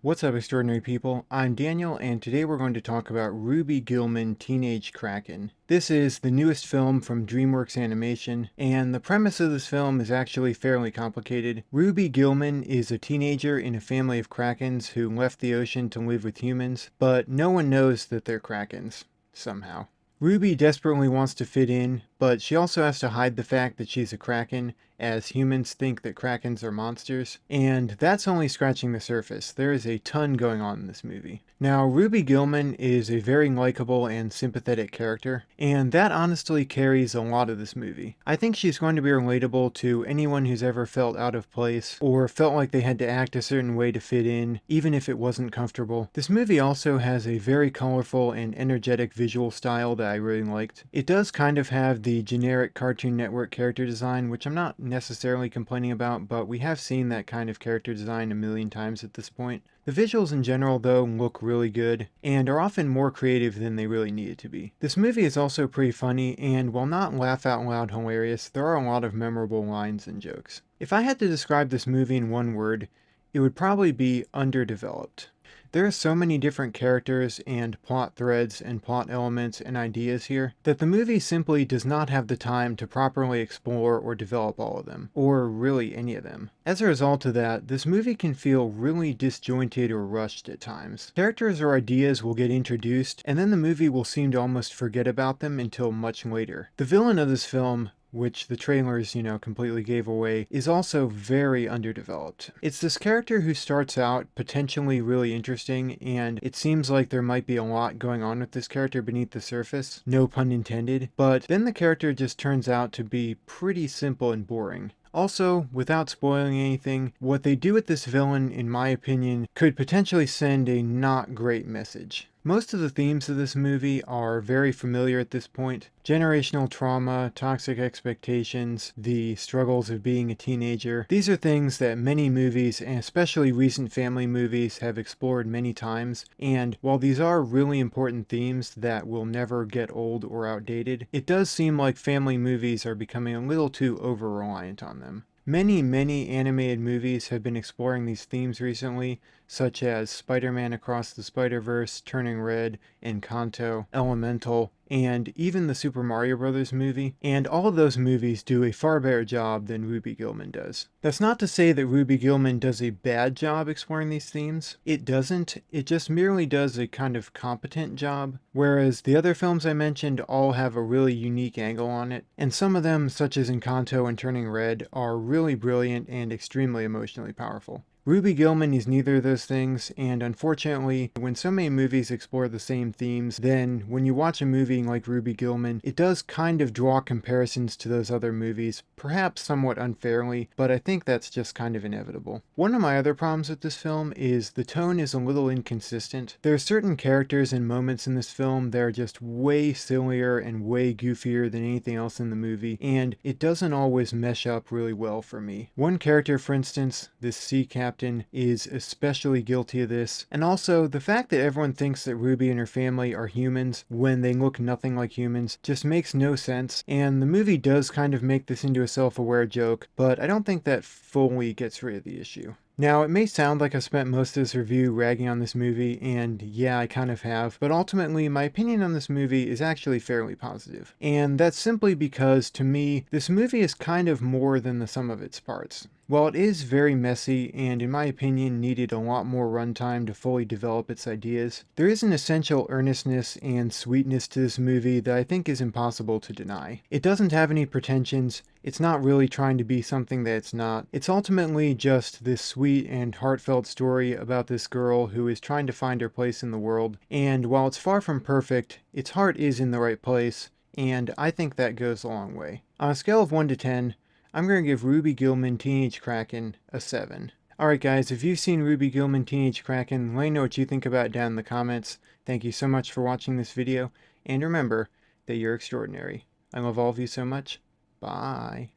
What's up, extraordinary people? I'm Daniel, and today we're going to talk about Ruby Gillman Teenage Kraken. This is the newest film from Dreamworks Animation, and the premise of this film is actually fairly complicated. Ruby Gillman is a teenager in a family of Krakens who left the ocean to live with humans, but no one knows that they're Krakens, somehow. Ruby desperately wants to fit in, but she also has to hide the fact that she's a Kraken, as humans think that Krakens are monsters, and that's only scratching the surface. There is a ton going on in this movie. Now, Ruby Gillman is a very likable and sympathetic character, and that honestly carries a lot of this movie. I think she's going to be relatable to anyone who's ever felt out of place, or felt like they had to act a certain way to fit in, even if it wasn't comfortable. This movie also has a very colorful and energetic visual style that I really liked. It does kind of have the generic Cartoon Network character design, which I'm not necessarily complaining about, but we have seen that kind of character design a million times at this point. The visuals in general, though, look really good, and are often more creative than they really needed to be. This movie is also pretty funny, and while not laugh-out-loud hilarious, there are a lot of memorable lines and jokes. If I had to describe this movie in one word, it would probably be underdeveloped. There are so many different characters and plot threads and plot elements and ideas here that the movie simply does not have the time to properly explore or develop all of them, or really any of them. As a result of that, this movie can feel really disjointed or rushed at times. Characters or ideas will get introduced, and then the movie will seem to almost forget about them until much later. The villain of this film, which the trailers, completely gave away, is also very underdeveloped. It's this character who starts out potentially really interesting, and it seems like there might be a lot going on with this character beneath the surface, no pun intended, but then the character just turns out to be pretty simple and boring. Also, without spoiling anything, what they do with this villain, in my opinion, could potentially send a not great message. Most of the themes of this movie are very familiar at this point. Generational trauma, toxic expectations, the struggles of being a teenager. These are things that many movies, and especially recent family movies, have explored many times. And while these are really important themes that will never get old or outdated, it does seem like family movies are becoming a little too over-reliant on them. Many animated movies have been exploring these themes recently, such as Spider-Man Across the Spider-Verse, Turning Red, Encanto, Elemental, and even the Super Mario Bros. Movie, and all of those movies do a far better job than Ruby Gillman does. That's not to say that Ruby Gillman does a bad job exploring these themes. It doesn't. It just merely does a kind of competent job, whereas the other films I mentioned all have a really unique angle on it, and some of them, such as Encanto and Turning Red, are really brilliant and extremely emotionally powerful. Ruby Gillman is neither of those things, and unfortunately, when so many movies explore the same themes, then when you watch a movie like Ruby Gillman, it does kind of draw comparisons to those other movies, perhaps somewhat unfairly, but I think that's just kind of inevitable. One of my other problems with this film is the tone is a little inconsistent. There are certain characters and moments in this film that are just way sillier and way goofier than anything else in the movie, and it doesn't always mesh up really well for me. One character, for instance, this sea captain, is especially guilty of this, and also the fact that everyone thinks that Ruby and her family are humans when they look nothing like humans just makes no sense, and the movie does kind of make this into a self-aware joke, but I don't think that fully gets rid of the issue. Now, it may sound like I've spent most of this review ragging on this movie, and yeah, I kind of have, but ultimately my opinion on this movie is actually fairly positive. And that's simply because, to me, this movie is kind of more than the sum of its parts. While it is very messy and, in my opinion, needed a lot more runtime to fully develop its ideas, there is an essential earnestness and sweetness to this movie that I think is impossible to deny. It doesn't have any pretensions, it's not really trying to be something that it's not. It's ultimately just this sweet and heartfelt story about this girl who is trying to find her place in the world, and while it's far from perfect, its heart is in the right place, and I think that goes a long way. On a scale of 1 to 10, I'm going to give Ruby Gillman Teenage Kraken a 7. Alright guys, if you've seen Ruby Gillman Teenage Kraken, let me know what you think about it down in the comments. Thank you so much for watching this video, and remember that you're extraordinary. I love all of you so much. Bye.